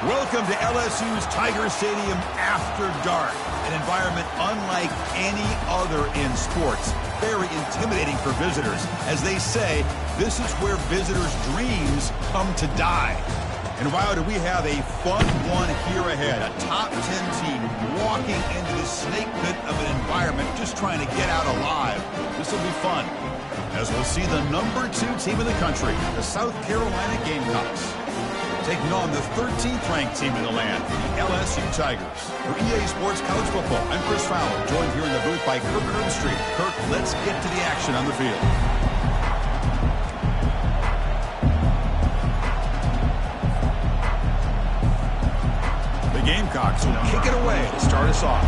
Welcome to LSU's Tiger Stadium after dark, an environment unlike any other in sports. Very intimidating for visitors. As they say, this is where visitors' dreams come to die. And wow, do we have a fun one here ahead. A top 10 team walking into the snake pit of an environment just trying to get out alive. This will be fun, as we'll see the number 2 team in the country, the South Carolina Gamecocks, taking on the 13th ranked team in the land, the LSU Tigers. For EA Sports College Football, I'm Chris Fowler, joined here in the booth by Kirk Street. Kirk, let's get to the action on the field. The Gamecocks will kick it away to start us off.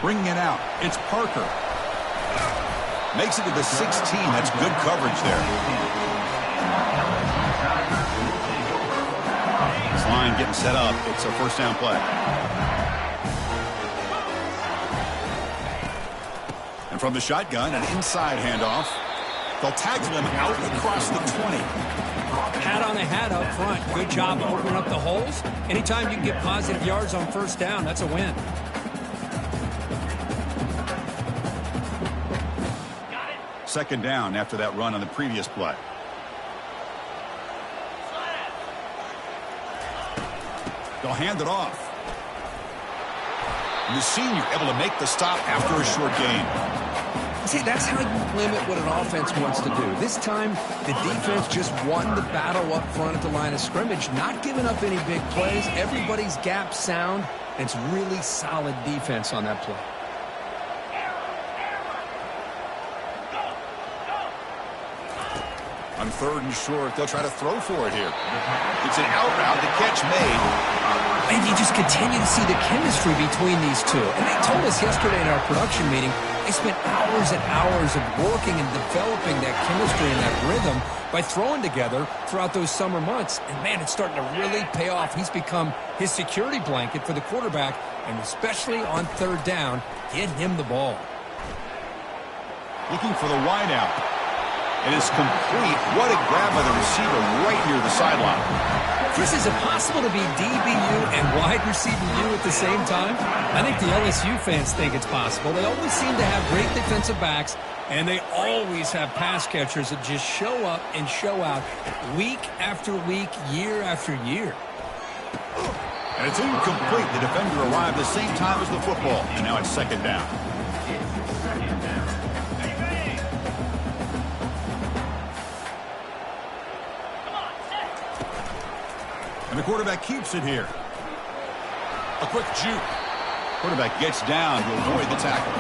Bringing it out, it's Parker. Makes it to the 16. That's good coverage there. This line getting set up. It's a first down play. And from the shotgun, an inside handoff. They'll tackle him out across the 20. Hat on the hat up front. Good job opening up the holes. Anytime you can get positive yards on first down, that's a win. Second down after that run on the previous play. They'll hand it off. And the senior able to make the stop after a short gain. See, that's how you limit what an offense wants to do. This time, the defense just won the battle up front at the line of scrimmage, not giving up any big plays. Everybody's gap sound, and it's really solid defense on that play. On third and short, they'll try to throw for it here. It's an out route, the catch made. And you just continue to see the chemistry between these two. And they told us yesterday in our production meeting, they spent hours and hours of working and developing that chemistry and that rhythm by throwing together throughout those summer months. And, man, it's starting to really pay off. He's become his security blanket for the quarterback, and especially on third down, get him the ball. Looking for the wide out. It is complete. What a grab by the receiver right near the sideline. Chris, is it possible to be DBU and wide receiver U at the same time? I think the LSU fans think it's possible. They always seem to have great defensive backs, and they always have pass catchers that just show up and show out week after week, year after year. And it's incomplete. The defender arrived the same time as the football, and now it's second down. And the quarterback keeps it here. A quick juke. Quarterback gets down to avoid the tackle.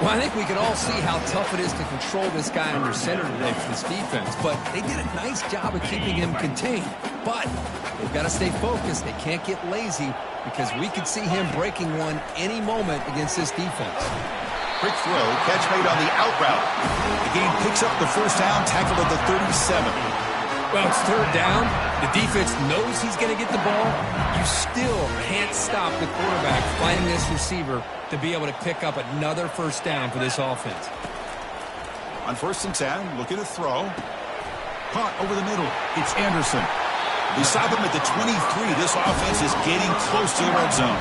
Well, I think we can all see how tough it is to control this guy under center today for this defense. But they did a nice job of keeping him contained. But they've got to stay focused. They can't get lazy because we could see him breaking one any moment against this defense. Quick throw. Catch made on the out route. The game picks up the first down, tackled at the 37. Well, it's third down. The defense knows he's going to get the ball. You still can't stop the quarterback finding this receiver to be able to pick up another first down for this offense. On first and 10, looking to throw. Caught over the middle. It's Anderson. They stop him at the 23. This offense is getting close to the red zone.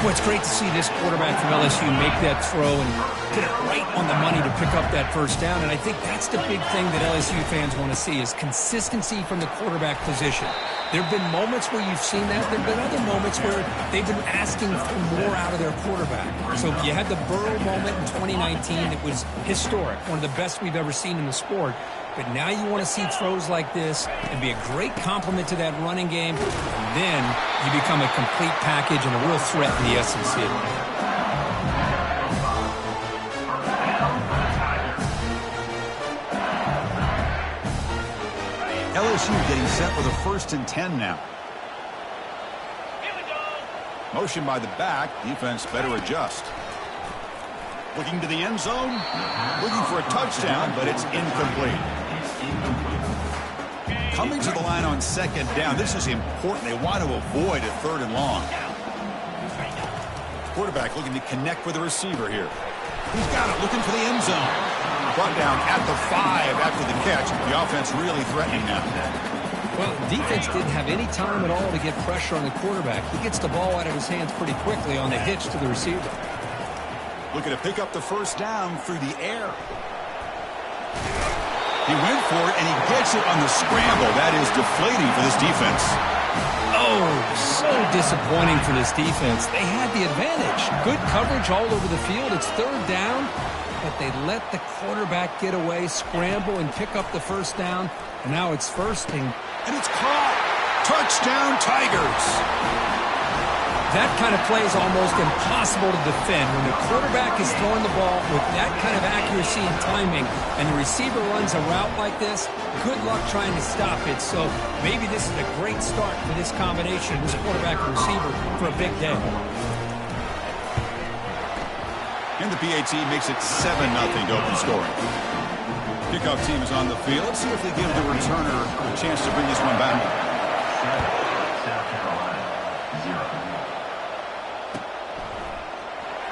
Well, it's great to see this quarterback from LSU make that throw and put it right on the money to pick up that first down. And I think that's the big thing that LSU fans want to see is consistency from the quarterback position. There have been moments where you've seen that. There have been other moments where they've been asking for more out of their quarterback. So you had the Burrow moment in 2019 that was historic, one of the best we've ever seen in the sport. But now you want to see throws like this and be a great complement to that running game. And then you become a complete package and a real threat in the SEC. LSU getting set with a first and 10 now. Motion by the back. Defense better adjust. Looking to the end zone. Looking for a touchdown, but it's incomplete. Coming to the line on second down, this is important. They want to avoid a 3rd and long. Quarterback looking to connect with the receiver here. He's got it, looking for the end zone. Brought down at the 5 after the catch. The offense really threatening now. Well, defense didn't have any time at all to get pressure on the quarterback. He gets the ball out of his hands pretty quickly on the hitch to the receiver. Looking to pick up the 1st down through the air. He went for it, and he gets it on the scramble. That is deflating for this defense. Oh, so disappointing for this defense. They had the advantage. Good coverage all over the field. It's 3rd down, but they let the quarterback get away, scramble, and pick up the 1st down. And now it's 1st and it's caught. Touchdown, Tigers. That kind of play is almost impossible to defend. When the quarterback is throwing the ball with that kind of accuracy and timing, and the receiver runs a route like this, good luck trying to stop it. So maybe this is a great start for this combination, this quarterback and receiver, for a big day. And the PAT makes it 7-0 to open scoring. Kickoff team is on the field. Let's see if they give the returner a chance to bring this one back.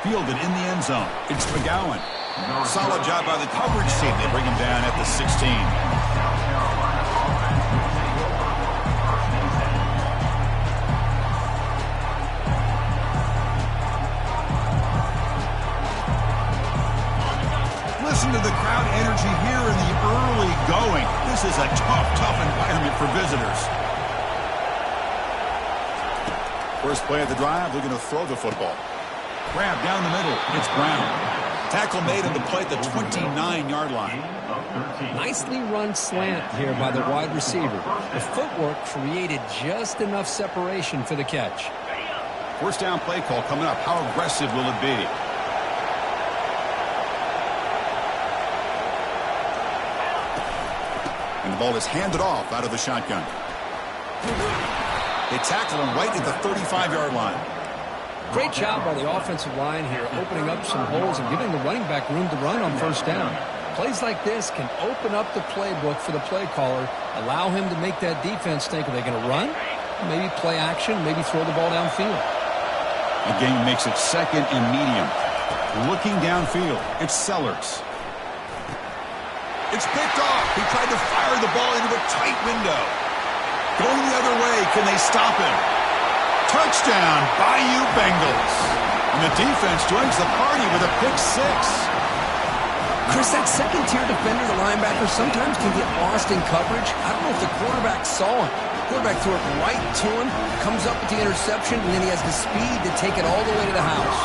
Fielded in the end zone. It's McGowan. Solid job by the coverage team. They bring him down at the 16. Listen to the crowd energy here in the early going. This is a tough environment for visitors. First play of the drive, looking to throw the football. Grab down the middle. It's Brown. Tackle made on the play at the 29-yard line. Nicely run slant here by the wide receiver. The footwork created just enough separation for the catch. First down play call coming up. How aggressive will it be? And the ball is handed off out of the shotgun. They tackle him right at the 35-yard line. Great job by the offensive line here, opening up some holes and giving the running back room to run on 1st down. Plays like this can open up the playbook for the play caller, allow him to make that defense think, are they going to run? Maybe play action, maybe throw the ball downfield. The game makes it 2nd and medium. Looking downfield, it's Sellers. It's picked off. He tried to fire the ball into a tight window. Going the other way, can they stop him? Touchdown, Bayou Bengals. And the defense joins the party with a pick 6. Chris, that second-tier defender, the linebacker, sometimes can get lost in coverage. I don't know if the quarterback saw him. The quarterback threw it right to him, comes up with the interception, and then he has the speed to take it all the way to the house.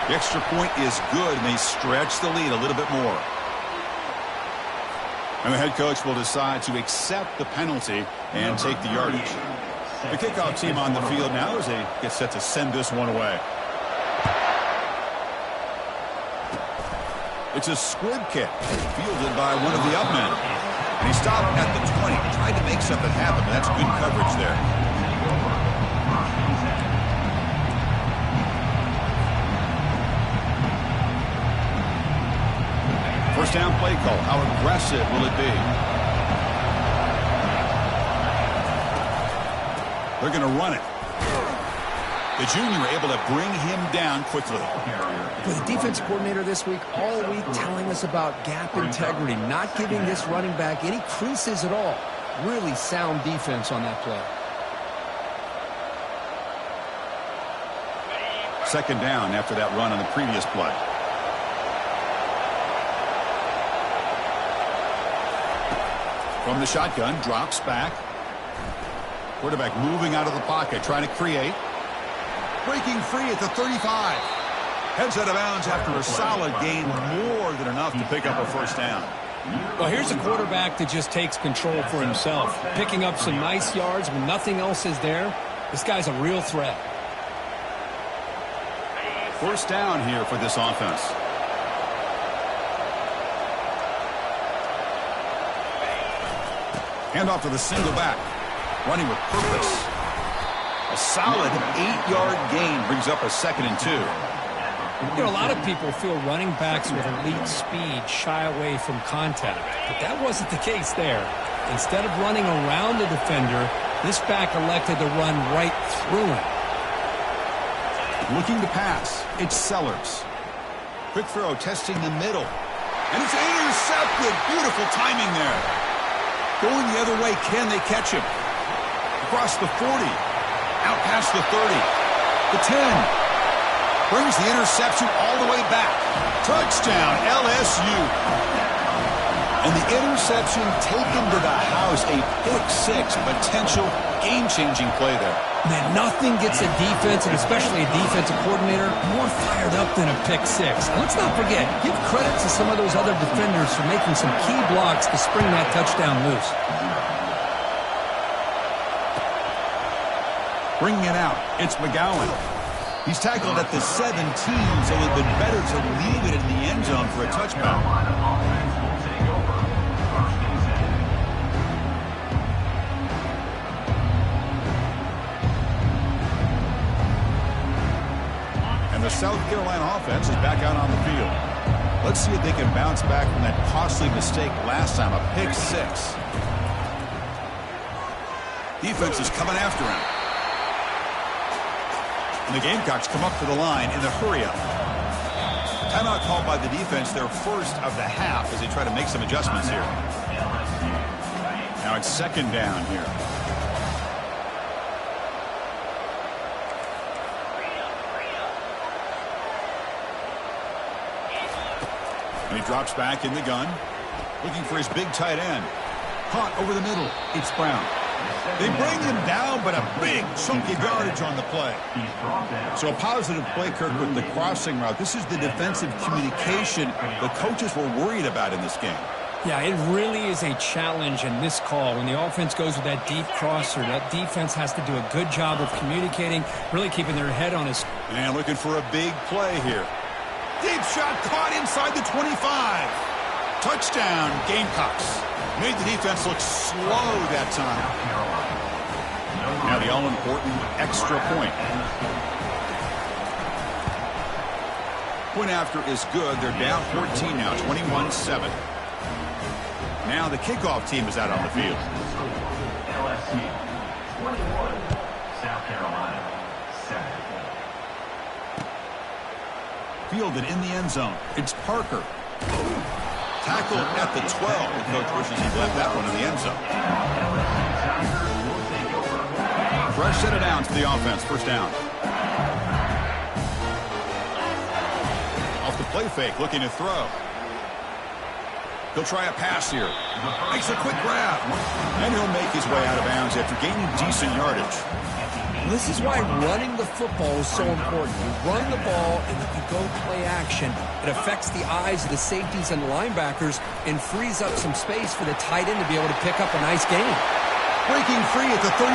The extra point is good, and they stretch the lead a little bit more. And the head coach will decide to accept the penalty and take the yardage. The kickoff team on the field now as they get set to send this one away. It's a squib kick, fielded by one of the up men. And he stopped at the 20, tried to make something happen, but that's good coverage there. First down play call. How aggressive will it be? They're going to run it. The junior able to bring him down quickly. For the defense coordinator this week, all week telling us about gap integrity, not giving this running back any creases at all. Really sound defense on that play. Second down after that run on the previous play. From the shotgun, drops back. Quarterback moving out of the pocket, trying to create. Breaking free at the 35. Heads out of bounds after a solid gain, more than enough to pick up a first down. Well, here's a quarterback that just takes control for himself, picking up some nice yards when nothing else is there. This guy's a real threat. First down here for this offense. Hand off to the single back. Running with purpose. A solid 8-yard gain brings up a 2nd and 2. You know, a lot of people feel running backs with elite speed shy away from contact, but that wasn't the case there. Instead of running around the defender, this back elected to run right through him. Looking to pass. It's Sellers. Quick throw, testing the middle. And it's intercepted. Beautiful timing there. Going the other way, can they catch him? Across the 40. Out past the 30. The 10. Brings the interception all the way back. Touchdown, LSU. And the interception taken to the house. A pick-6 potential game-changing play there. Man, nothing gets a defense, and especially a defensive coordinator, more fired up than a pick-6. And let's not forget, give credit to some of those other defenders for making some key blocks to spring that touchdown loose. Bringing it out, it's McGowan. He's tackled at the 17, so it would have been better to leave it in the end zone for a touchback. And the South Carolina offense is back out on the field. Let's see if they can bounce back from that costly mistake last time, a pick-6. Defense is coming after him. And the Gamecocks come up to the line in the hurry-up. Timeout called by the defense, their first of the half, as they try to make some adjustments here. Now it's second down here. And he drops back in the gun, looking for his big tight end. Caught over the middle. It's Brown. They bring him down, but a big chunk of yardage on the play. So a positive play, Kirk, with the crossing route. This is the defensive communication the coaches were worried about in this game. Yeah, it really is a challenge in this call. When the offense goes with that deep crosser, that defense has to do a good job of communicating, really keeping their head on his... And looking for a big play here. Deep shot caught inside the 25. Touchdown, Gamecocks. Made the defense look slow that time. Now the all-important extra point. Point after is good. They're down 14 now, 21-7. Now the kickoff team is out on the field. LSU 21, South Carolina 7. Fielded in the end zone. It's Parker. Tackled at the 12. The coach wishes he left that one in the end zone. Fresh set of downs to the offense. First down. Off the play fake, looking to throw. He'll try a pass here. Makes a quick grab. And he'll make his way out of bounds after gaining decent yardage. This is why running the football is so important. You run the ball, and if you go play action, it affects the eyes of the safeties and linebackers and frees up some space for the tight end to be able to pick up a nice gain. Breaking free at the 35.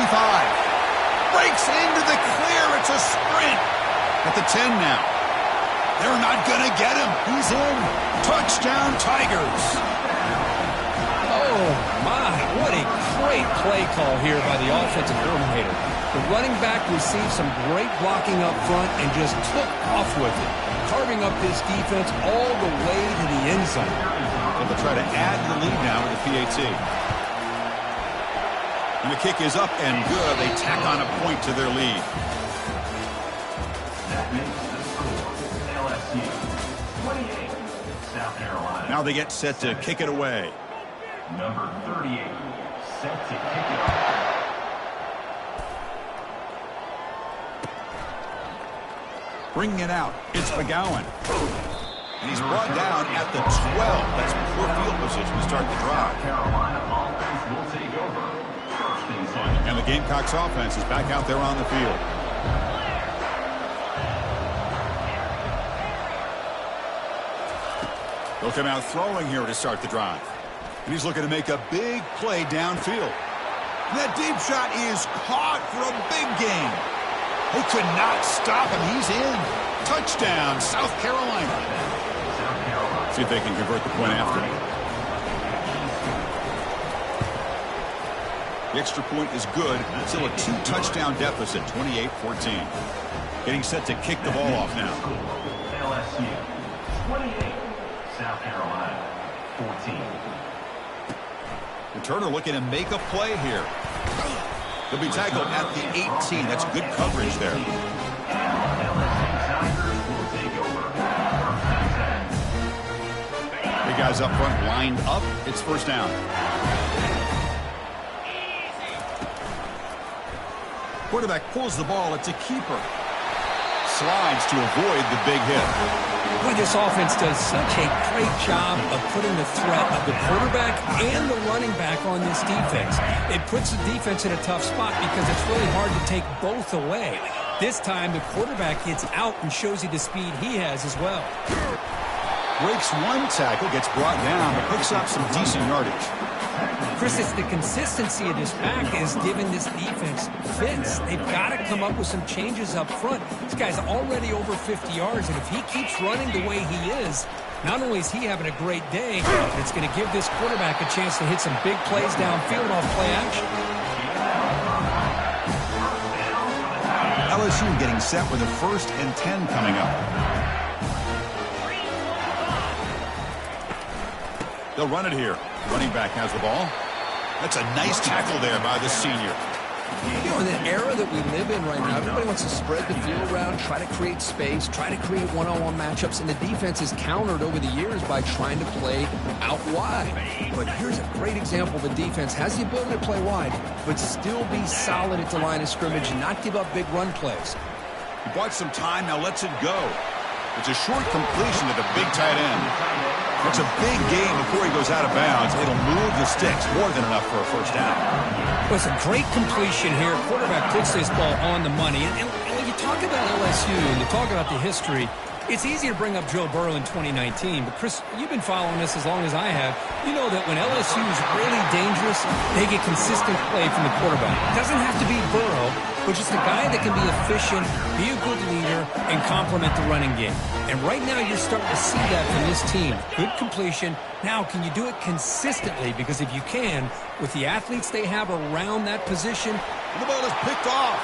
Breaks into the clear. It's a sprint. At the 10 now. They're not going to get him. He's in. Touchdown, Tigers. Oh, my. What a great play call here by the offensive coordinator. The running back received some great blocking up front and just took off with it, carving up this defense all the way to the end zone. And they'll try to add the lead now with the PAT. And the kick is up and good. They tack on a point to their lead. That makes the score LSU 28, South Carolina. Now they get set to kick it away. Number 38, set to kick it off. Bringing it out, it's McGowan. And he's brought down at the 12. That's poor field position to start the drive. Carolina offense will take over. First and 10. And the Gamecocks offense is back out there on the field. They'll come out throwing here to start the drive. And he's looking to make a big play downfield. And that deep shot is caught for a big gain. Who could not stop him? He's in. Touchdown, South Carolina. See if they can convert the point after. The extra point is good. Still a 2-touchdown deficit, 28-14. Getting set to kick the ball off now. 14. Returner looking to make a play here. He'll be tackled at the 18. That's good coverage there. Big guys up front lined up. It's first down. Quarterback pulls the ball. It's a keeper. Slides to avoid the big hit. Boy, this offense does such a great job of putting the threat of the quarterback and the running back on this defense. It puts the defense in a tough spot because it's really hard to take both away. This time, the quarterback gets out and shows you the speed he has as well. Breaks one tackle, gets brought down, but picks up some decent yardage. Chris, it's the consistency of this pack is giving this defense fits. They've got to come up with some changes up front. This guy's already over 50 yards, and if he keeps running the way he is, not only is he having a great day, but it's going to give this quarterback a chance to hit some big plays downfield off play action. LSU getting set with a 1st and 10 coming up. They'll run it here. Running back has the ball. That's a nice tackle there by the senior. You know, in the era that we live in right now, everybody wants to spread the field around, try to create space, try to create one-on-one matchups, and the defense is countered over the years by trying to play out wide. But here's a great example of a defense has the ability to play wide, but still be solid at the line of scrimmage and not give up big run plays. He bought some time, now lets it go. It's a short completion to the big tight end. It's a big game before he goes out of bounds. It'll move the sticks more than enough for a first down. Well, it's a great completion here. Quarterback puts this ball on the money. And when you talk about LSU and you talk about the history, it's easy to bring up Joe Burrow in 2019. But, Chris, you've been following this as long as I have. You know that when LSU is really dangerous, they get consistent play from the quarterback. It doesn't have to be Burrow, but just a guy that can be efficient, be a good leader, and complement the running game. And right now you're starting to see that from this team. Good completion. Now, can you do it consistently? Because if you can, with the athletes they have around that position, the ball is picked off.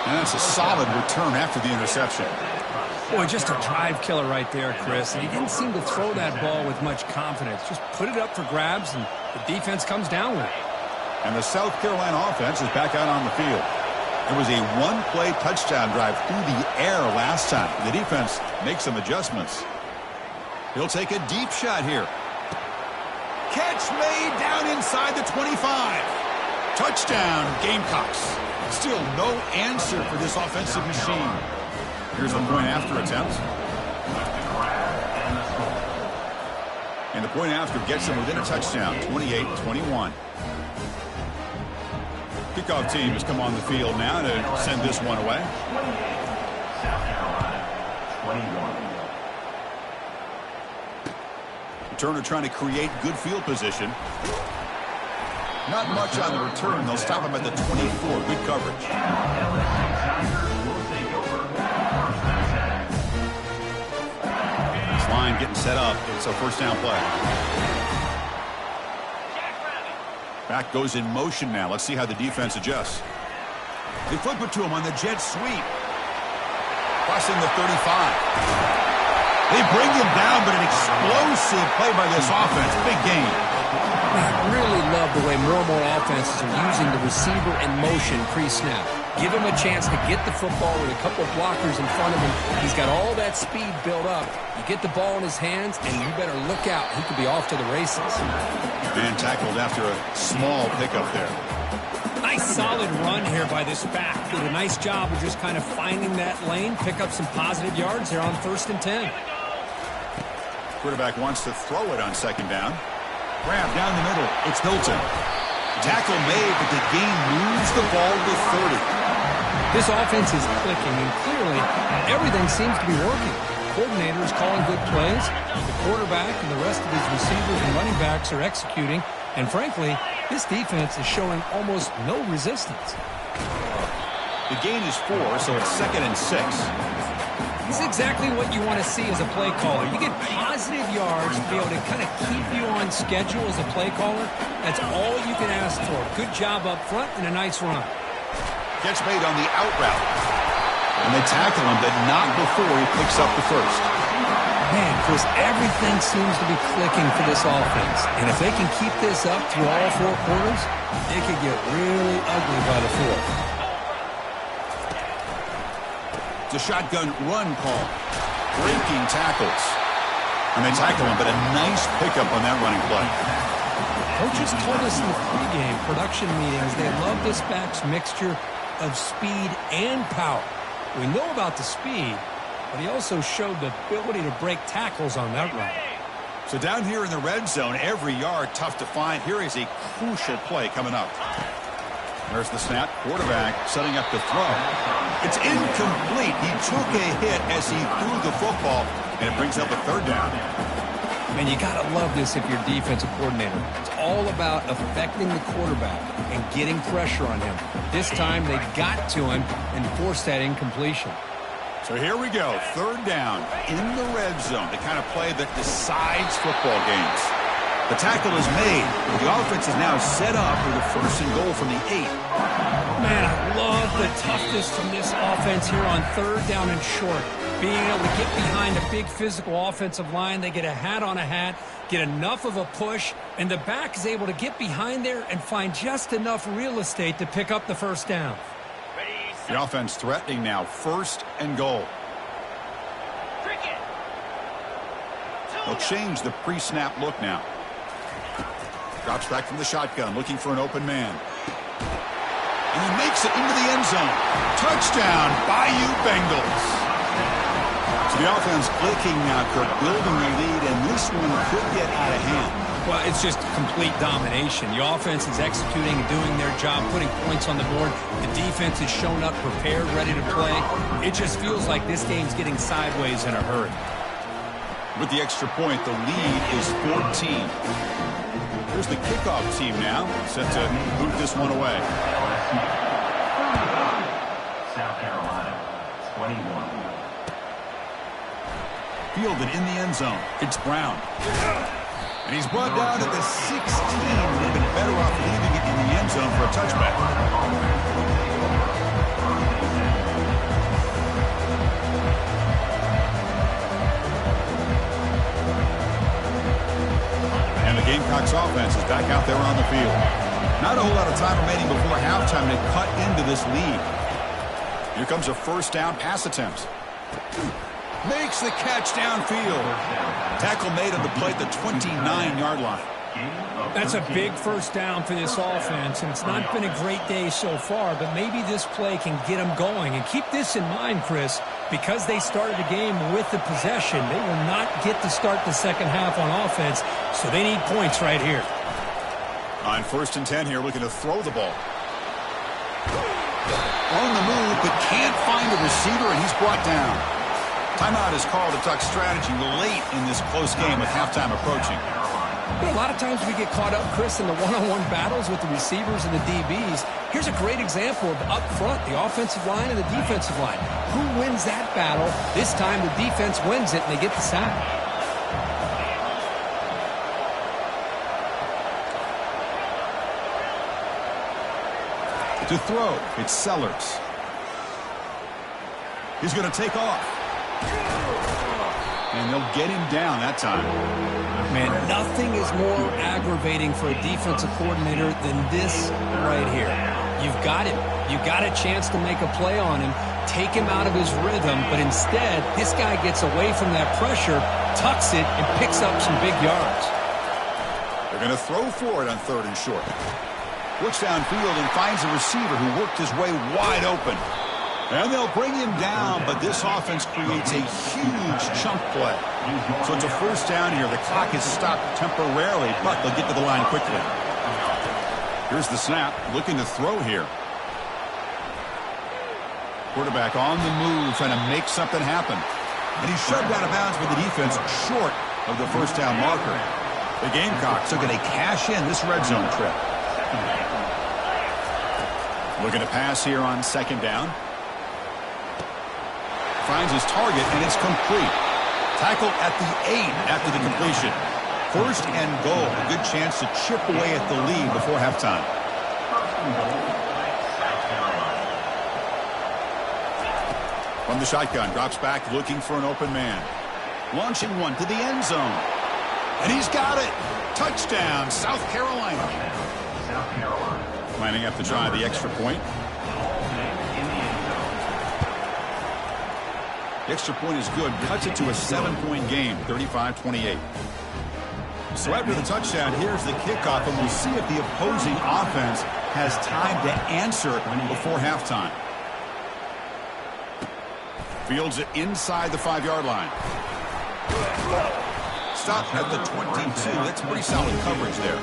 And that's a solid return after the interception. Boy, just a drive killer right there, Chris. And he didn't seem to throw that ball with much confidence. Just put it up for grabs, and the defense comes down with it. And the South Carolina offense is back out on the field. It was a one-play touchdown drive through the air last time. The defense makes some adjustments. He'll take a deep shot here. Catch made down inside the 25. Touchdown, Gamecocks. Still no answer for this offensive machine. Here's the point after attempt. And the point after gets them within a touchdown, 28-21. Kickoff team has come on the field now to send this one away. South Carolina, 21. Returner trying to create good field position. Not much on the return. They'll stop him at the 24. Good coverage. This line getting set up. It's a first down play. Back goes in motion now. Let's see how the defense adjusts. They flip it to him on the jet sweep. Crossing the 35. They bring him down, but an explosive play by this offense. Big game. I really love the way more and more offenses are using the receiver in motion pre-snap. Give him a chance to get the football with a couple of blockers in front of him. He's got all that speed built up. You get the ball in his hands, and you better look out. He could be off to the races. Man tackled after a small pickup there. Nice solid run here by this back. Did a nice job of just kind of finding that lane, pick up some positive yards there on 1st and 10. Quarterback wants to throw it on 2nd down. Grab down the middle. It's Hilton. Tackle made, but the game moves the ball to 30. This offense is clicking, and clearly everything seems to be working. Coordinators calling good plays. The quarterback and the rest of his receivers and running backs are executing. And frankly, this defense is showing almost no resistance. The gain is 4, so it's 2nd and 6. This is exactly what you want to see as a play caller. You get positive yards to be able to kind of keep you on schedule as a play caller. That's all you can ask for. Good job up front and a nice run. Gets made on the out route. And they tackle him, but not before he picks up the first. Man, Chris, everything seems to be clicking for this offense. And if they can keep this up through all 4 quarters, it could get really ugly by the 4th. It's a shotgun run call. Breaking tackles. And they tackle him, but a nice pickup on that running play. Coaches told us in the pregame production meetings they love this back's mixture of speed and power. We know about the speed, but he also showed the ability to break tackles on that run. So down here in the red zone, every yard tough to find. Here is a crucial play coming up. There's the snap. Quarterback setting up the throw. It's incomplete. He took a hit as he threw the football, and it brings up a 3rd down. Man, you got to love this if you're a defensive coordinator. It's all about affecting the quarterback and getting pressure on him. This time they got to him and forced that incompletion. So here we go. 3rd down in the red zone. The kind of play that decides football games. The tackle is made. The offense is now set up with a 1st and goal from the 8. Man, I love the toughness from this offense here on 3rd down and short. Being able to get behind a big physical offensive line, they get a hat on a hat, get enough of a push, and the back is able to get behind there and find just enough real estate to pick up the 1st down. The offense threatening now. 1st and goal. They'll change the pre-snap look now. Drops back from the shotgun, looking for an open man. And he makes it into the end zone. Touchdown, Bayou Bengals. So the offense clicking now, Kirk, building the lead, and this one could get out of hand. Well, it's just complete domination. The offense is executing and doing their job, putting points on the board. The defense is shown up, prepared, ready to play. It just feels like this game's getting sideways in a hurry. With the extra point, the lead is 14. Here's the kickoff team now, set to boot this one away. South Carolina, 21. Fielded in the end zone. It's Brown. And he's brought down at the 16. They've been better off leaving it in the end zone for a touchback. And the Gamecocks offense is back out there on the field. Not a whole lot of time remaining before halftime to cut into this lead. Here comes a 1st down pass attempt. Makes the catch downfield. Tackle made on the play at the 29-yard line. That's a big 1st down for this offense, and it's not been a great day so far, but maybe this play can get them going. And keep this in mind, Chris, because they started the game with the possession, they will not get to start the second half on offense, so they need points right here. On 1st and 10 here, looking to throw the ball. On the move, but can't find a receiver, and he's brought down. Timeout is called to talk strategy late in this close game with halftime approaching. You know, a lot of times we get caught up, Chris, in the one-on-one battles with the receivers and the DBs. Here's a great example of up front, the offensive line and the defensive line. Who wins that battle? This time the defense wins it, and they get the sack. To throw, it's Sellers. He's going to take off. And they'll get him down that time. Man, nothing is more aggravating for a defensive coordinator than this right here. You've got him. You've got a chance to make a play on him, take him out of his rhythm, but instead, this guy gets away from that pressure, tucks it, and picks up some big yards. They're going to throw for it on 3rd and short. Looks downfield and finds a receiver who worked his way wide open. And they'll bring him down, but this offense creates a huge chunk play. So it's a 1st down here. The clock is stopped temporarily, but they'll get to the line quickly. Here's the snap, looking to throw here. Quarterback on the move, trying to make something happen. And he's shoved out of bounds by the defense short of the 1st down marker. The Gamecocks are going to cash in this red zone trip. Looking to pass here on 2nd down. Finds his target, and it's complete. Tackle at the 8 after the completion. 1st and goal. A good chance to chip away at the lead before halftime. From the shotgun, drops back looking for an open man. Launching one to the end zone. And he's got it. Touchdown, South Carolina. South Carolina. Lining up to try the extra point. The extra point is good. Cuts it to a 7-point game, 35-28. So after the touchdown, here's the kickoff, and we'll see if the opposing offense has time to answer before halftime. Fields it inside the 5-yard line. Stop at the 22. That's pretty solid coverage there.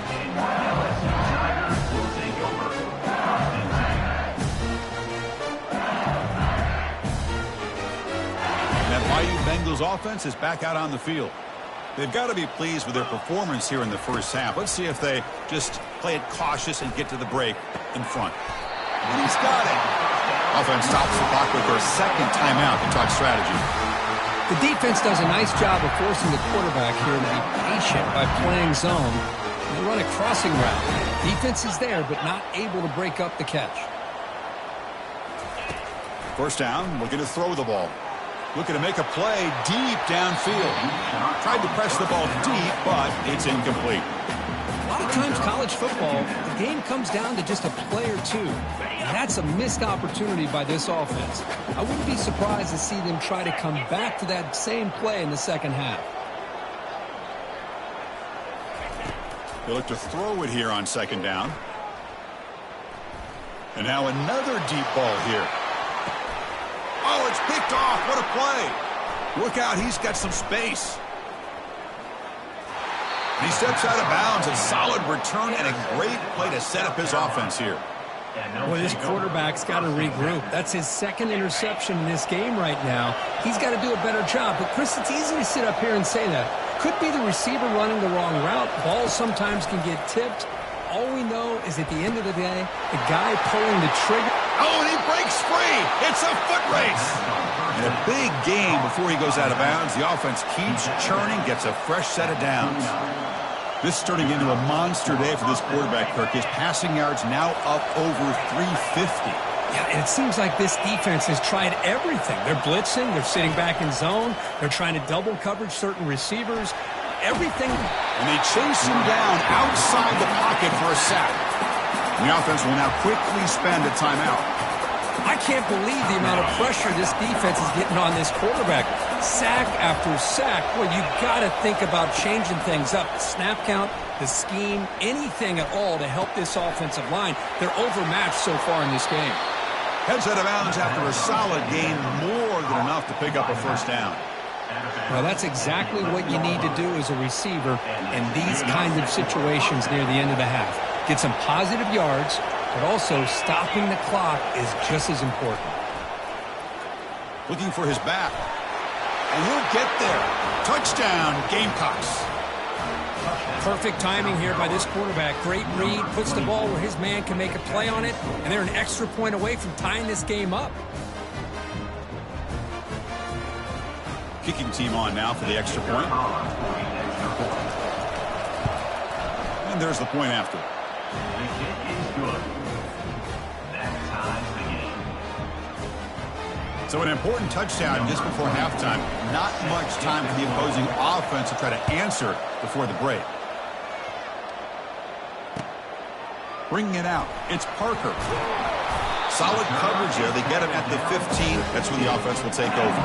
That Bayou Bengals offense is back out on the field. They've got to be pleased with their performance here in the first half. Let's see if they just play it cautious and get to the break in front. And he's got it. Offense stops the clock with their second timeout to talk strategy. The defense does a nice job of forcing the quarterback here to be patient by playing zone. They run a crossing route. Defense is there, but not able to break up the catch. First down, looking to throw the ball. Looking to make a play deep downfield. Tried to press the ball deep, but it's incomplete. A lot of times college football, the game comes down to just a play or two. And that's a missed opportunity by this offense. I wouldn't be surprised to see them try to come back to that same play in the second half. They look to throw it here on second down. And now another deep ball here. Oh, it's picked off. What a play. Look out, he's got some space. He steps out of bounds. A solid return and a great play to set up his offense here. Boy, this quarterback's got to regroup. That's his second interception in this game right now. He's got to do a better job. But, Chris, it's easy to sit up here and say that. Could be the receiver running the wrong route. Balls sometimes can get tipped. All we know is at the end of the day, the guy pulling the trigger. Oh, and he breaks free. It's a foot race. And a big game before he goes out of bounds. The offense keeps churning, gets a fresh set of downs. This is turning into a monster day for this quarterback, Kirk. His passing yards now up over 350. Yeah, and it seems like this defense has tried everything. They're blitzing. They're sitting back in zone. They're trying to double coverage certain receivers. Everything. And they chase him down outside the pocket for a sack. And the offense will now quickly spend a timeout. I can't believe the amount of pressure this defense is getting on this quarterback. Sack after sack. Well, you got to think about changing things up. The snap count, the scheme, anything at all to help this offensive line. They're overmatched so far in this game. Heads out of bounds after a solid gain, more than enough to pick up a first down. Well, that's exactly what you need to do as a receiver in these kinds of situations near the end of the half. Get some positive yards, but also stopping the clock is just as important. Looking for his back. And he'll get there. Touchdown, Gamecocks. Perfect timing here by this quarterback. Great read, puts the ball where his man can make a play on it, and they're an extra point away from tying this game up. Kicking team on now for the extra point. And there's the point after. The kick is good. That ties the game. So an important touchdown just before halftime. Not much time for the opposing offense to try to answer before the break. Bringing it out. It's Parker. Solid coverage there. They get him at the 15. That's when the offense will take over.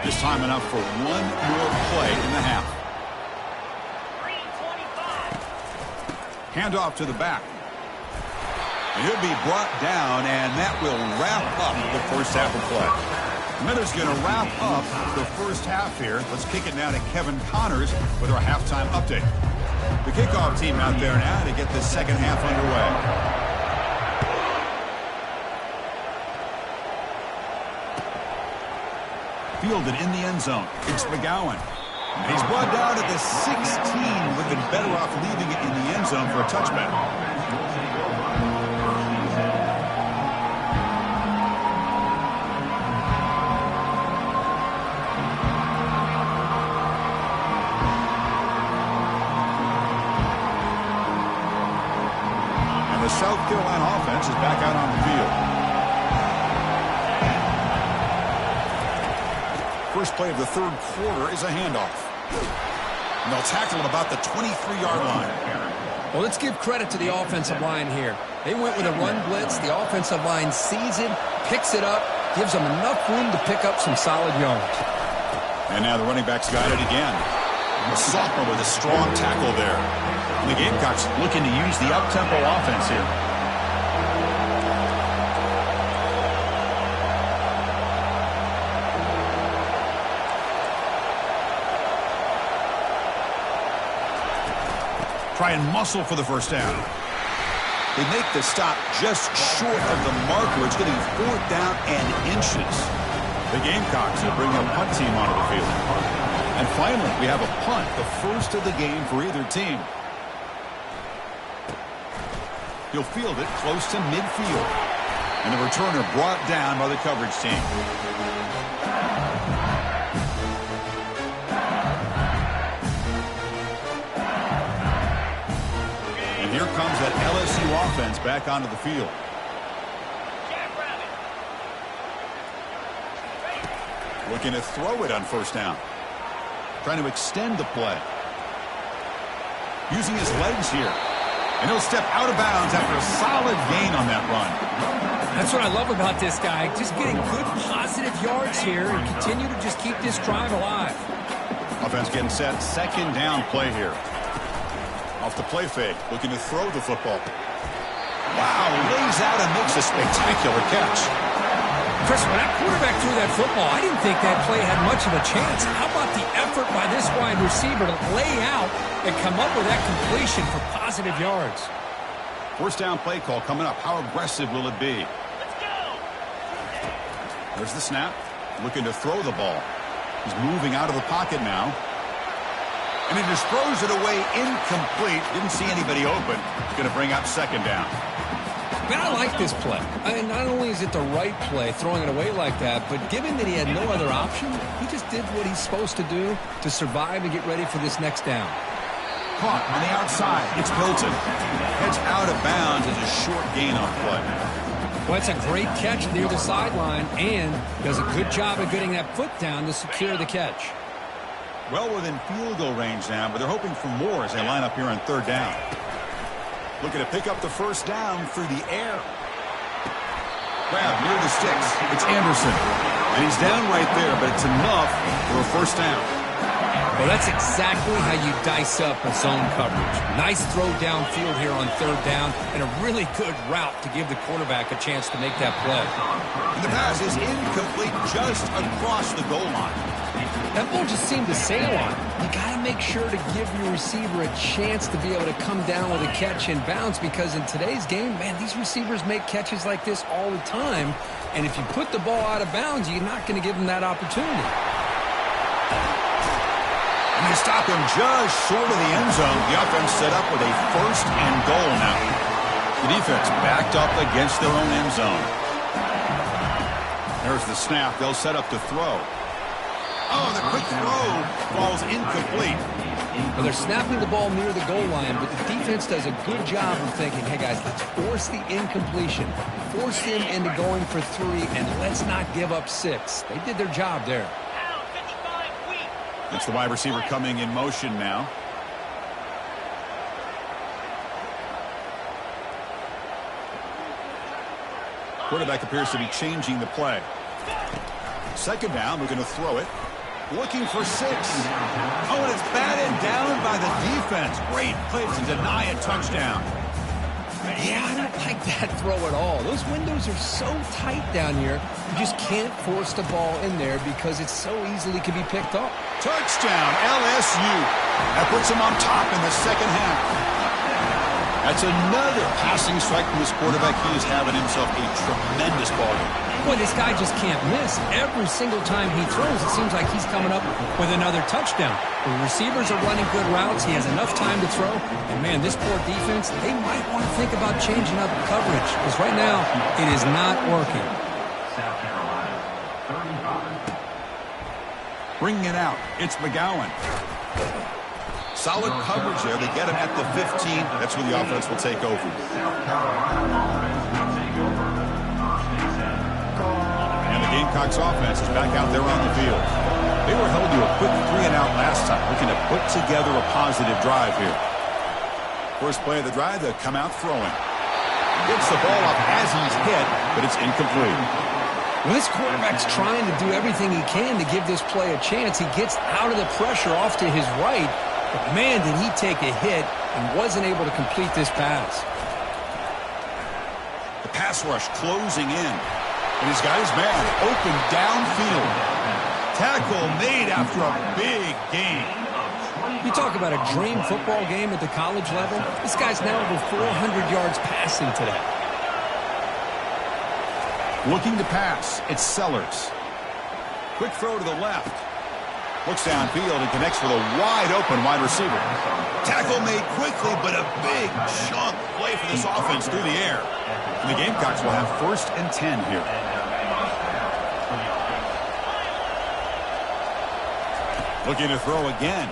This time enough for one more play in the half. Handoff to the back. And he'll be brought down, and that will wrap up the first half of play. Miller's going to wrap up the first half here. Let's kick it now to Kevin Connors with our halftime update. The kickoff team out there now to get this second half underway. Fielded in the end zone. It's McGowan. And he's brought down at the 16. Looking better off leaving it in the end zone for a touchback. And the South Carolina offense is back out on the field. first play of the third quarter is a handoff. And they'll tackle him about the 23-yard line. Well, let's give credit to the offensive line here. They went with a run blitz. The offensive line sees it, picks it up, gives them enough room to pick up some solid yards. And now the running back's got it again. A sophomore with a strong tackle there. And the Gamecocks looking to use the up-tempo offense here. Try and muscle for the first down. They make the stop just short of the marker. It's getting 4th down and inches. The Gamecocks will bring a punt team onto the field. And finally, we have a punt, the first of the game for either team. He'll field it close to midfield. And the returner brought down by the coverage team. And here comes that LSU offense back onto the field. Looking to throw it on first down. Trying to extend the play. Using his legs here. And he'll step out of bounds after a solid gain on that run. That's what I love about this guy. Just getting good positive yards here and continue to just keep this drive alive. Offense getting set. Second down play here. Off the play fake. Looking to throw the football. Wow. Lays out and makes a spectacular catch. Chris, when that quarterback threw that football, I didn't think that play had much of a chance. How about the effort by this wide receiver to lay out and come up with that completion for positive yards? First down play call coming up. How aggressive will it be? Let's go. There's the snap. Looking to throw the ball. He's moving out of the pocket now. And he just throws it away incomplete. Didn't see anybody open. It's going to bring up second down. Man, I like this play. I mean, not only is it the right play, throwing it away like that, but given that he had no other option, he just did what he's supposed to do to survive and get ready for this next down. Caught on the outside. It's Hilton. Heads out of bounds as a short gain on play. Well, it's a great catch near the sideline and does a good job of getting that foot down to secure the catch. Well within field goal range now, but they're hoping for more as they line up here on third down. Looking to pick up the first down through the air. Grab near the sticks. It's Anderson. And he's down right there, but it's enough for a first down. Well, that's exactly how you dice up a zone coverage. Nice throw downfield here on third down and a really good route to give the quarterback a chance to make that play. And the pass is incomplete just across the goal line. That ball just seemed to sail on. You got to make sure to give your receiver a chance to be able to come down with a catch and bounce because in today's game, man, these receivers make catches like this all the time. And if you put the ball out of bounds, you're not going to give them that opportunity. And they stop him just short of the end zone. The offense set up with a first and goal now. The defense backed up against their own end zone. There's the snap. They'll set up to throw. Oh, the quick throw falls incomplete. Well, they're snapping the ball near the goal line, but the defense does a good job of thinking, hey, guys, let's force the incompletion. Force him into going for 3, and let's not give up 6. They did their job there. It's the wide receiver coming in motion now. Quarterback appears to be changing the play. Second down, we're going to throw it. Looking for 6. Oh, and it's batted down by the defense. Great play to deny a touchdown. Yeah, I don't like that throw at all. Those windows are so tight down here, you just can't force the ball in there because it so easily can be picked up. Touchdown, LSU. That puts them on top in the second half. That's another passing strike from this quarterback. He is having himself a tremendous ball game. Boy, this guy just can't miss. Every single time he throws, it seems like he's coming up with another touchdown. The receivers are running good routes. He has enough time to throw. And, man, this poor defense, they might want to think about changing up coverage because right now it is not working. South Carolina, 35. Bringing it out, it's McGowan. Solid coverage there. They get him at the 15. That's where the offense will take over. And the Gamecocks offense is back out there on the field. They were held to a quick 3-and-out last time, looking to put together a positive drive here. First play of the drive, they'll come out throwing. Gets the ball up as he's hit, but it's incomplete. Well, this quarterback's trying to do everything he can to give this play a chance. He gets out of the pressure off to his right, but man, did he take a hit and wasn't able to complete this pass. The pass rush closing in, and he's got his man open downfield. Tackle made after a big gain. You talk about a dream football game at the college level. This guy's now over 400 yards passing today. Looking to pass, it's Sellers. Quick throw to the left. Looks downfield and connects with a wide-open wide receiver. Tackle made quickly, but a big chunk play for this offense through the air. And the Gamecocks will have 1st and 10 here. Looking to throw again.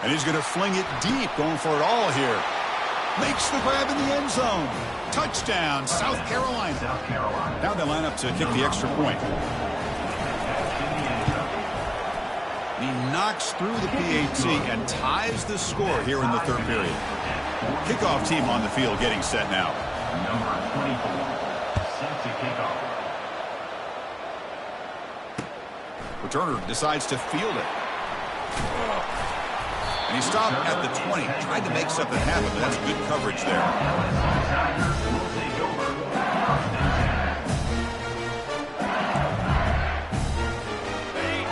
And he's going to fling it deep, going for it all here. Makes the grab in the end zone. Touchdown, South Carolina. Now they line up to kick the extra point. He knocks through the PAT and ties the score here in the 3rd period. Kickoff team on the field getting set now. Number 24, set to kick off. Returner decides to field it. And he stopped at the 20. Tried to make something happen, but that's good coverage there.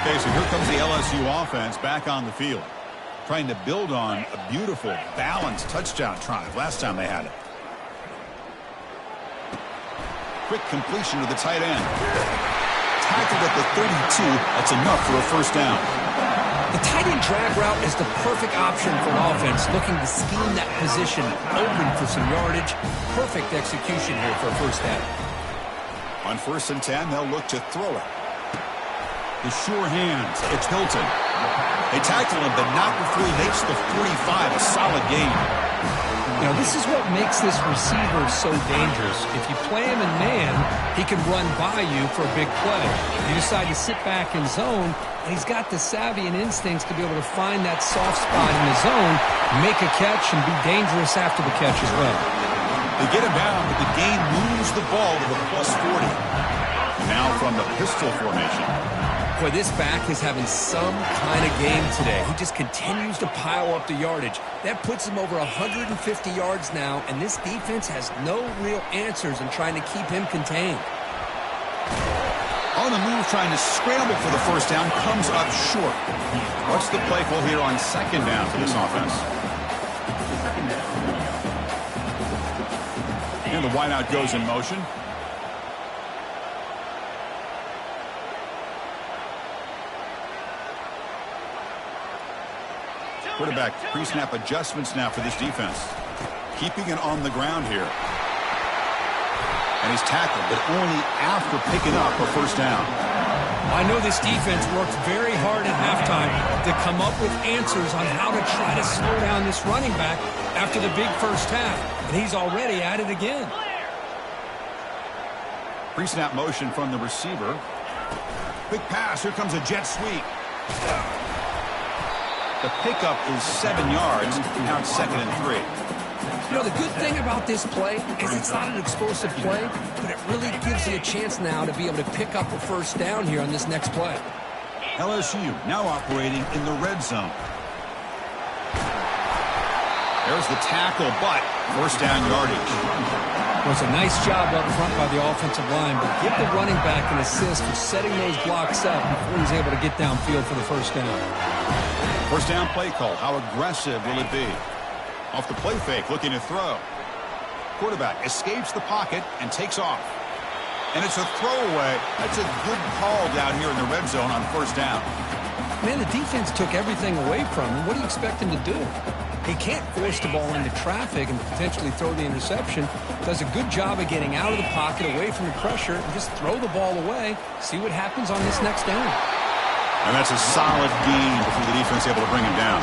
Okay, so here comes the LSU offense back on the field. Trying to build on a beautiful, balanced touchdown drive last time they had it. Quick completion to the tight end. Tackled at the 32. That's enough for a 1st down. The tight end drag route is the perfect option for an offense looking to scheme that position open for some yardage. Perfect execution here for a 1st down. On 1st and 10, they'll look to throw it. The sure hands. It's Hilton. They tackle him, but not before he makes the 45. A solid gain. You know, this is what makes this receiver so dangerous. If you play him in man, he can run by you for a big play. If you decide to sit back in zone, and he's got the savvy and instincts to be able to find that soft spot in the zone, make a catch, and be dangerous after the catch as well. They get him down, but the game moves the ball to the +40. Now from the pistol formation. Boy, this back is having some kind of game today. He just continues to pile up the yardage. That puts him over 150 yards now, and this defense has no real answers in trying to keep him contained. On the move, trying to scramble for the 1st down, comes up short. What's the play call here on 2nd down for this offense? And the wideout goes in motion. Quarterback pre-snap adjustments now for this defense. Keeping it on the ground here. And he's tackled, but only after picking up a 1st down. I know this defense worked very hard at halftime to come up with answers on how to try to slow down this running back after the big 1st half. And he's already at it again. Pre-snap motion from the receiver. Quick pass. Here comes a jet sweep. The pickup is 7 yards. Now it's 2nd and 3. You know, the good thing about this play is it's not an explosive play, but it really gives you a chance now to be able to pick up a 1st down here on this next play. LSU now operating in the red zone. There's the tackle, but 1st down yardage. Well, it's a nice job up front by the offensive line, but give the running back an assist for setting those blocks up before he's able to get downfield for the 1st down. 1st down play call. How aggressive will it be? Off the play fake, looking to throw. Quarterback escapes the pocket and takes off. And it's a throwaway. That's a good call down here in the red zone on 1st down. Man, the defense took everything away from him. What do you expect him to do? He can't force the ball into traffic and potentially throw the interception. Does a good job of getting out of the pocket, away from the pressure, and just throw the ball away. See what happens on this next down. And that's a solid gain before the defense able to bring him down.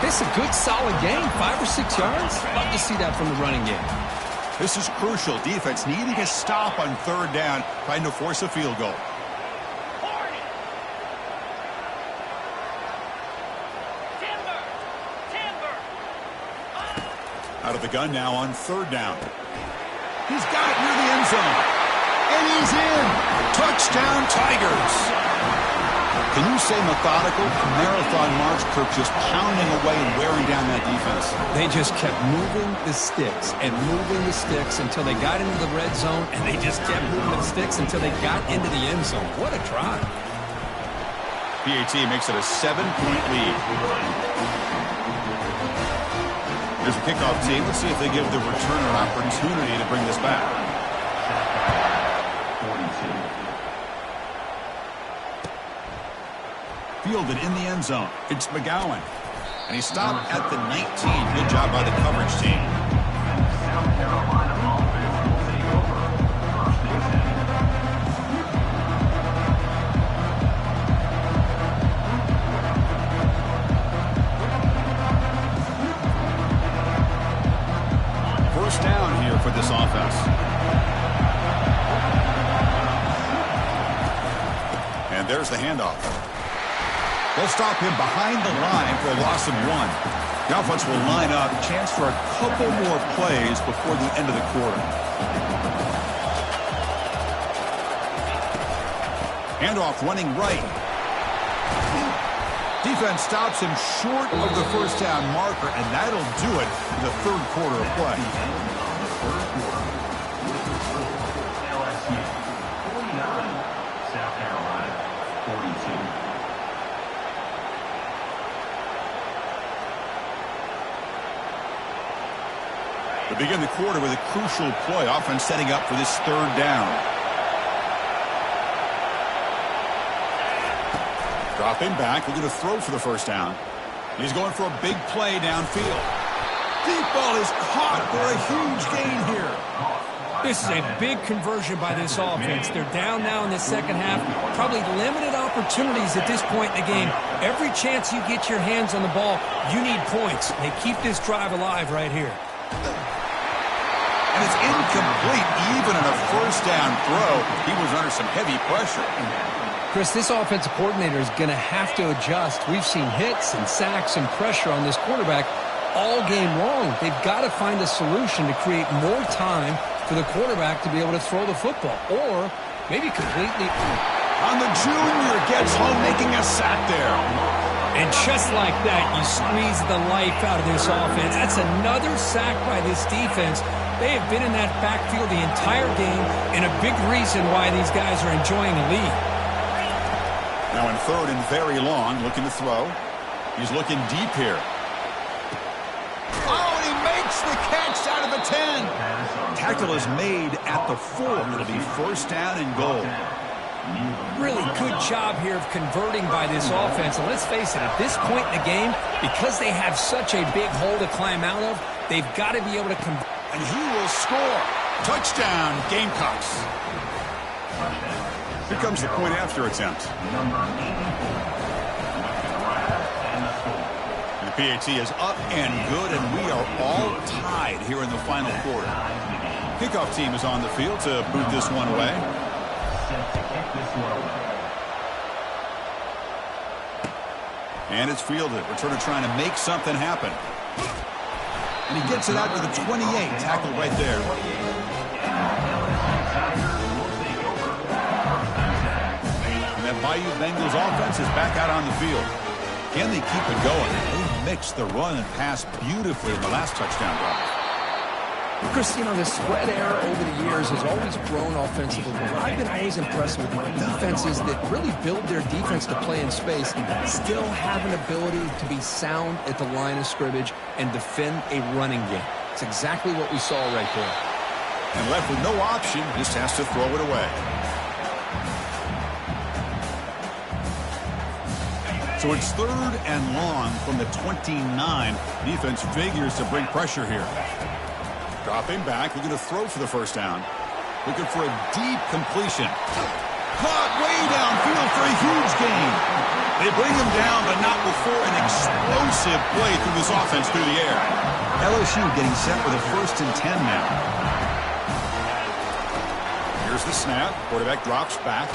This is a good, solid gain. 5 or 6 yards. Love to see that from the running game. This is crucial. Defense needing a stop on 3rd down, trying to force a field goal. Out of the gun now on 3rd down. He's got it near the end zone. And he's in. Touchdown, Tigers. Can you say methodical? Marathon march, Kirk, just pounding away and wearing down that defense. They just kept moving the sticks and moving the sticks until they got into the red zone, and they just kept moving the sticks until they got into the end zone. What a drive. PAT makes it a 7-point lead. Here's a kickoff team. Let's see if they give the returner an opportunity to bring this back. Fielded in the end zone. It's McGowan. And he stopped at the 19. Good job by the coverage team. First down here for this offense. And there's the handoff. They'll stop him behind the line for a loss of 1. The offense will line up. Chance for a couple more plays before the end of the quarter. Handoff running right. Defense stops him short of the first down marker, and that'll do it in the 3rd quarter of play. LSU 49, South Carolina 42. We begin the quarter with a crucial play. Offense setting up for this 3rd down. Dropping back. We're going to throw for the first down. He's going for a big play downfield. Deep ball is caught for a huge gain here. This is a big conversion by this offense. They're down now in the second half. Probably limited opportunities at this point in the game. Every chance you get your hands on the ball, you need points. They keep this drive alive right here. And it's incomplete. Even in a first down throw, he was under some heavy pressure. Chris, this offensive coordinator is going to have to adjust. We've seen hits and sacks and pressure on this quarterback all game long. They've got to find a solution to create more time for the quarterback to be able to throw the football, or maybe completely. On the junior, gets home, making a sack there. And just like that, you squeeze the life out of this offense. That's another sack by this defense. They have been in that backfield the entire game, and a big reason why these guys are enjoying the lead. Now in 3rd and very long, looking to throw. He's looking deep here. Oh, and he makes the catch out of the 10. Tackle is made at the 4. It'll be first down and goal. Really good job here of converting by this offense. And let's face it, at this point in the game, because they have such a big hole to climb out of, they've got to be able to convert. And he will score. Touchdown, Gamecocks. Here comes the point after attempt. And the PAT is up and good, and we are all tied here in the final quarter. Kickoff team is on the field to boot this one away. And it's fielded. Returner trying to make something happen. And he gets it out to the 28. Tackled right there. And that Bayou Bengals offense is back out on the field. Can they keep it going? They mixed the run and pass beautifully in the last touchdown drive. Chris, you know, the spread era over the years has always grown offensively. What I've been always impressed with defenses that really build their defense to play in space still have an ability to be sound at the line of scrimmage and defend a running game. It's exactly what we saw right there. And left with no option, just has to throw it away. So it's 3rd and long from the 29. Defense figures to bring pressure here. Dropping back, looking to throw for the first down. Looking for a deep completion. Caught way downfield for a huge gain. They bring him down, but not before an explosive play through this offense through the air. LSU getting set with a 1st and 10 now. Here's Here's the snap. Quarterback drops back.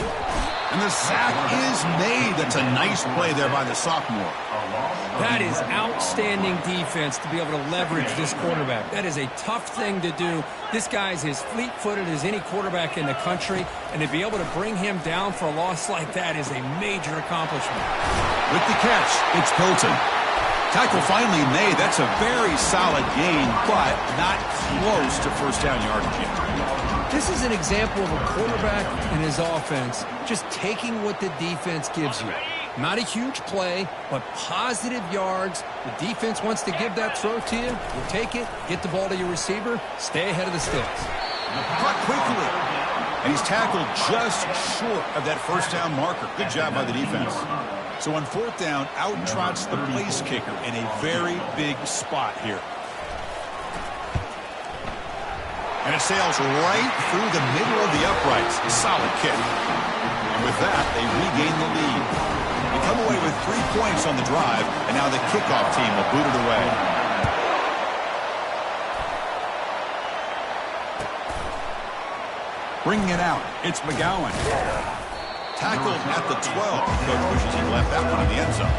And the sack is made. That's a nice play there by the sophomore. That is outstanding defense to be able to leverage this quarterback. That is a tough thing to do. This guy's as fleet-footed as any quarterback in the country, and to be able to bring him down for a loss like that is a major accomplishment. With the catch, it's Hilton. Tackle finally made. That's a very solid gain, but not close to first down yardage yet. This is an example of a quarterback and his offense just taking what the defense gives you. Not a huge play, but positive yards. The defense wants to give that throw to you. You take it, get the ball to your receiver, stay ahead of the sticks. Caught quickly. And he's tackled just short of that first down marker. Good job by the defense. So on fourth down, out trots the place kicker in a very big spot here. And it sails right through the middle of the uprights. A solid kick. And with that, they regain the lead. They come away with 3 points on the drive, and now the kickoff team will boot it away. Bringing it out, it's McGowan. Tackled at the 12. Coach wishes he left that one in the end zone.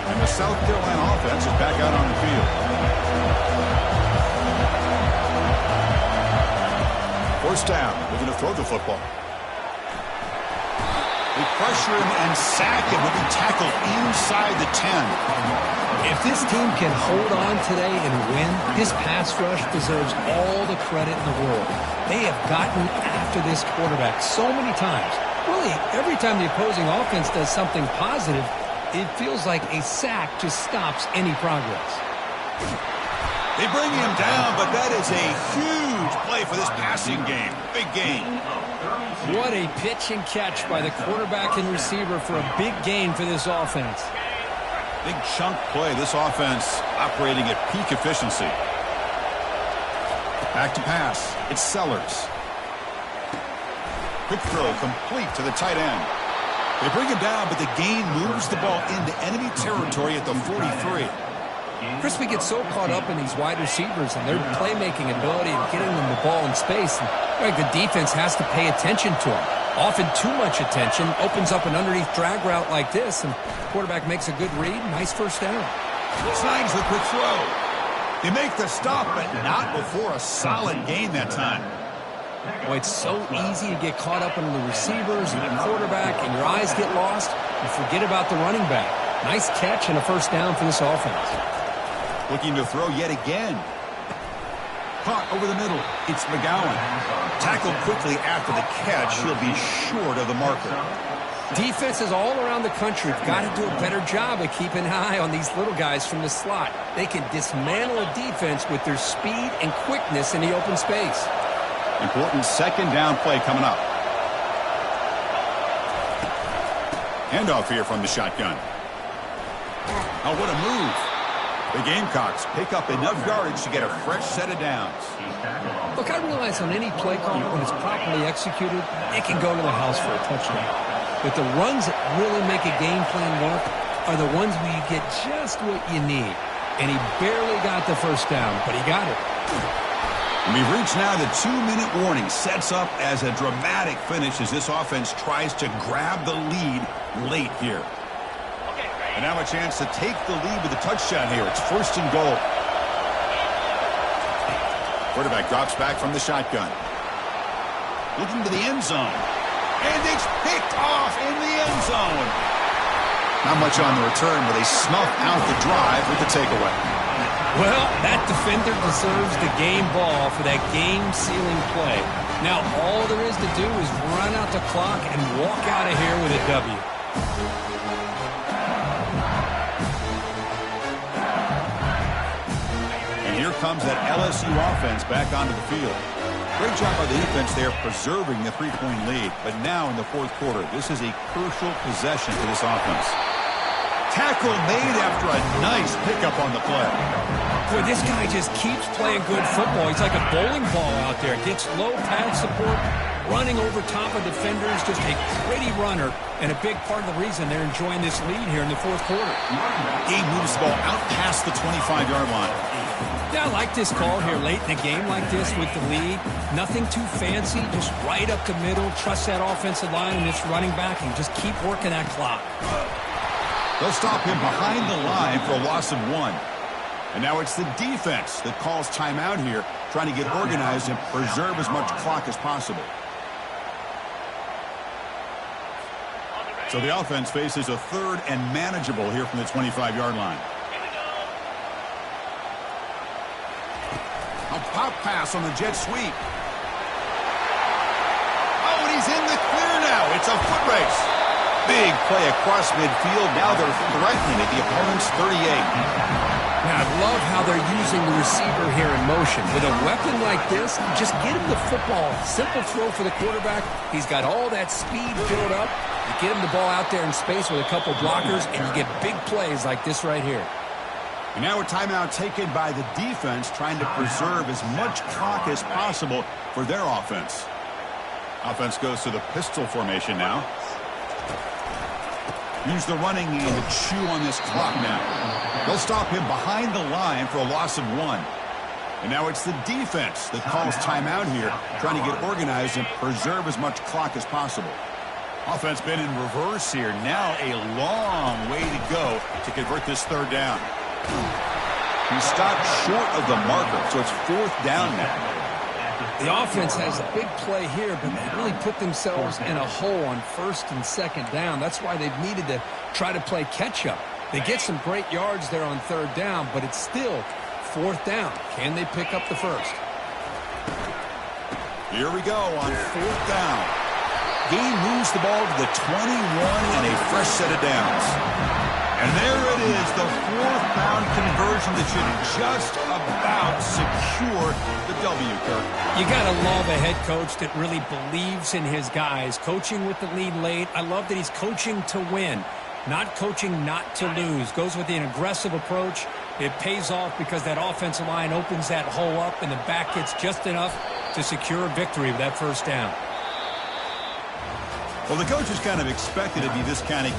And the South Carolina offense is back out on the field. First down, looking to throw the football. They pressure him and sack him. He'll be tackled inside the 10. If this team can hold on today and win, this pass rush deserves all the credit in the world. They have gotten after this quarterback so many times. Really, every time the opposing offense does something positive, it feels like a sack just stops any progress. They bring him down, but that is a huge play for this passing game. Big gain. What a pitch and catch by the quarterback and receiver for a big gain for this offense. Big chunk play. This offense operating at peak efficiency. Back to pass. It's Sellers. Quick throw complete to the tight end. They bring him down, but the gain moves the ball into enemy territory at the 43. Chris, we get so caught up in these wide receivers and their playmaking ability and getting them the ball in space. And the defense has to pay attention to them. Often too much attention opens up an underneath drag route like this, and the quarterback makes a good read. Nice first down. Snags the quick throw. They make the stop, but not before a solid gain that time. Boy, it's so easy to get caught up in the receivers and the quarterback, and your eyes get lost. You forget about the running back. Nice catch and a first down for this offense. Looking to throw yet again. Caught over the middle. It's McGowan. Tackled quickly after the catch. He'll be short of the marker. Defenses all around the country have got to do a better job of keeping an eye on these little guys from the slot. They can dismantle a defense with their speed and quickness in the open space. Important second down play coming up. Handoff here from the shotgun. Oh, what a move. The Gamecocks pick up enough yardage to get a fresh set of downs. Look, I realize on any play call, when it's properly executed, it can go to the house for a touchdown. But the runs that really make a game plan work are the ones where you get just what you need. And he barely got the first down, but he got it. And we've reached now the 2-minute warning. Sets up as a dramatic finish as this offense tries to grab the lead late here. And now a chance to take the lead with a touchdown here. It's first and goal. Quarterback drops back from the shotgun. Looking to the end zone. And it's picked off in the end zone. Not much on the return, but they snuff out the drive with the takeaway. Well, that defender deserves the game ball for that game-sealing play. Now all there is to do is run out the clock and walk out of here with a W. Here comes that LSU offense back onto the field. Great job by the defense there preserving the 3-point lead. But now in the fourth quarter, this is a crucial possession for this offense. Tackle made after a nice pickup on the play. Boy, this guy just keeps playing good football. He's like a bowling ball out there. Gets low pad support, running over top of defenders. Just a gritty runner, and a big part of the reason they're enjoying this lead here in the fourth quarter. He moves the ball out past past the 25-yard line. Yeah, I like this call here late in a game like this with the lead. Nothing too fancy, just right up the middle. Trust that offensive line and its running back and just keep working that clock. They'll stop him behind the line for a loss of 1. And now it's the defense that calls timeout here, trying to get organized and preserve as much clock as possible. So the offense faces a 3rd and manageable here from the 25-yard line. A pop pass on the jet sweep. Oh, and he's in the clear now. It's a foot race. Big play across midfield. Now they're threatening at the opponent's 38. Now, I love how they're using the receiver here in motion. With a weapon like this, just get him the football. Simple throw for the quarterback. He's got all that speed built up. You get him the ball out there in space with a couple blockers, and you get big plays like this right here. And now a timeout taken by the defense, trying to preserve as much clock as possible for their offense. Offense goes to the pistol formation now. Use the running game to chew on this clock now. They'll stop him behind the line for a loss of 1. And now it's the defense that calls timeout here, trying to get organized and preserve as much clock as possible. Offense been in reverse here. Now a long way to go to convert this 3rd down. He stopped short of the marker, so it's 4th down now. The offense has a big play here, but they really put themselves in a hole on 1st and 2nd down. That's why they've needed to try to play catch-up. They get some great yards there on 3rd down, but it's still 4th down. Can they pick up the 1st? Here we go on 4th down. Game moves the ball to the 21 and a fresh set of downs. And there it is, the 4th down conversion that should just about secure the W, Kirk. You got to love a head coach that really believes in his guys. Coaching with the lead late. I love that he's coaching to win, not coaching not to lose. Goes with an aggressive approach. It pays off because that offensive line opens that hole up and the back gets just enough to secure a victory with that 1st down. Well, the coach is kind of expected to be this kind of